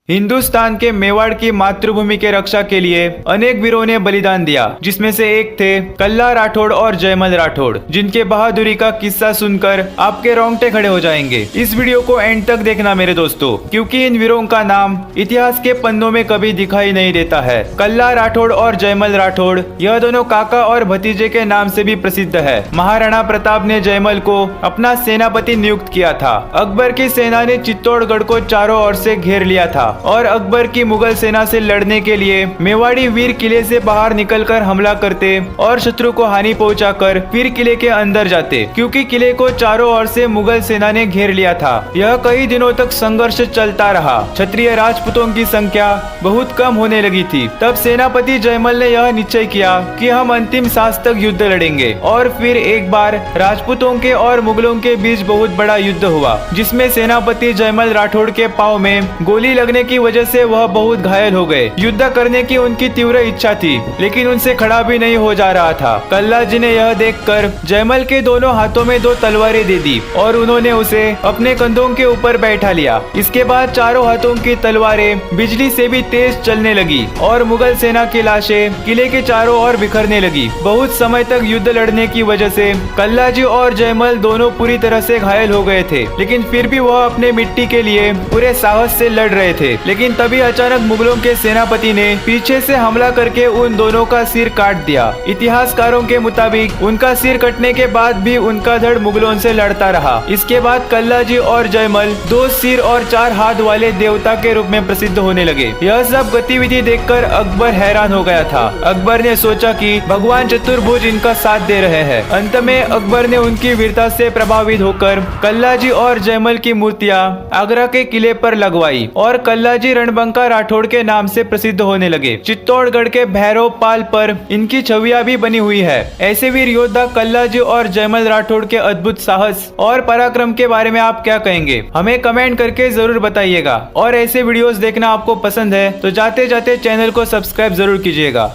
हिंदुस्तान के मेवाड़ की मातृभूमि के रक्षा के लिए अनेक वीरों ने बलिदान दिया, जिसमें से एक थे कल्ला राठौड़ और जयमल राठौड़, जिनके बहादुरी का किस्सा सुनकर आपके रोंगटे खड़े हो जाएंगे। इस वीडियो को एंड तक देखना मेरे दोस्तों, क्योंकि इन वीरों का नाम इतिहास के पन्नों में कभी दिखाई नहीं देता है। कल्ला राठौड़ और जयमल राठौड़, यह दोनों काका और भतीजे के नाम से भी प्रसिद्ध है। महाराणा प्रताप ने जयमल को अपना सेनापति नियुक्त किया था। अकबर की सेना ने चित्तौड़गढ़ को चारों ओर से घेर लिया था और अकबर की मुगल सेना से लड़ने के लिए मेवाड़ी वीर किले से बाहर निकलकर हमला करते और शत्रु को हानि पहुंचाकर फिर किले के अंदर जाते, क्योंकि किले को चारों ओर से मुगल सेना ने घेर लिया था। यह कई दिनों तक संघर्ष चलता रहा। क्षत्रिय राजपूतों की संख्या बहुत कम होने लगी थी। तब सेनापति जयमल ने यह निश्चय किया कि हम अंतिम सांस तक युद्ध लड़ेंगे। और फिर एक बार राजपूतों के और मुगलों के बीच बहुत बड़ा युद्ध हुआ, जिसमें सेनापति जयमल राठौड़ के पांव में गोली लगने की वजह से वह बहुत घायल हो गए। युद्ध करने की उनकी तीव्र इच्छा थी, लेकिन उनसे खड़ा भी नहीं हो जा रहा था। कल्ला जी ने यह देखकर जयमल के दोनों हाथों में 2 तलवारें दे दी और उन्होंने उसे अपने कंधों के ऊपर बैठा लिया। इसके बाद चारों हाथों की तलवारें बिजली से भी तेज चलने लगी और मुगल सेना की लाशें किले के चारों ओर बिखरने लगी। बहुत समय तक युद्ध लड़ने की वजह से कल्ला जी और जयमल दोनों पूरी तरह से घायल हो गए थे, लेकिन फिर भी वह अपने मिट्टी के लिए पूरे साहस से लड़ रहे थे। लेकिन तभी अचानक मुगलों के सेनापति ने पीछे से हमला करके उन दोनों का सिर काट दिया। इतिहासकारों के मुताबिक उनका सिर कटने के बाद भी उनका धड़ मुगलों से लड़ता रहा। इसके बाद कल्ला जी और जयमल 2 सिर और 4 हाथ वाले देवता के रूप में प्रसिद्ध होने लगे। यह सब गतिविधि देखकर अकबर हैरान हो गया था। अकबर ने सोचा कि भगवान चतुर्भुज इनका साथ दे रहे हैं। अंत में अकबर ने उनकी वीरता से प्रभावित होकर कल्ला जी और जयमल की मूर्तियां आगरा के किले पर लगवाई और कल्ला जी रणबंका राठौड़ के नाम से प्रसिद्ध होने लगे। चित्तौड़गढ़ के भैरव पाल पर इनकी छवियां भी बनी हुई है। ऐसे वीर योद्धा कल्ला जी और जयमल राठौड़ के अद्भुत साहस और पराक्रम के बारे में आप क्या कहेंगे, हमें कमेंट करके जरूर बताइएगा। और ऐसे वीडियोस देखना आपको पसंद है तो जाते जाते चैनल को सब्सक्राइब जरूर कीजिएगा।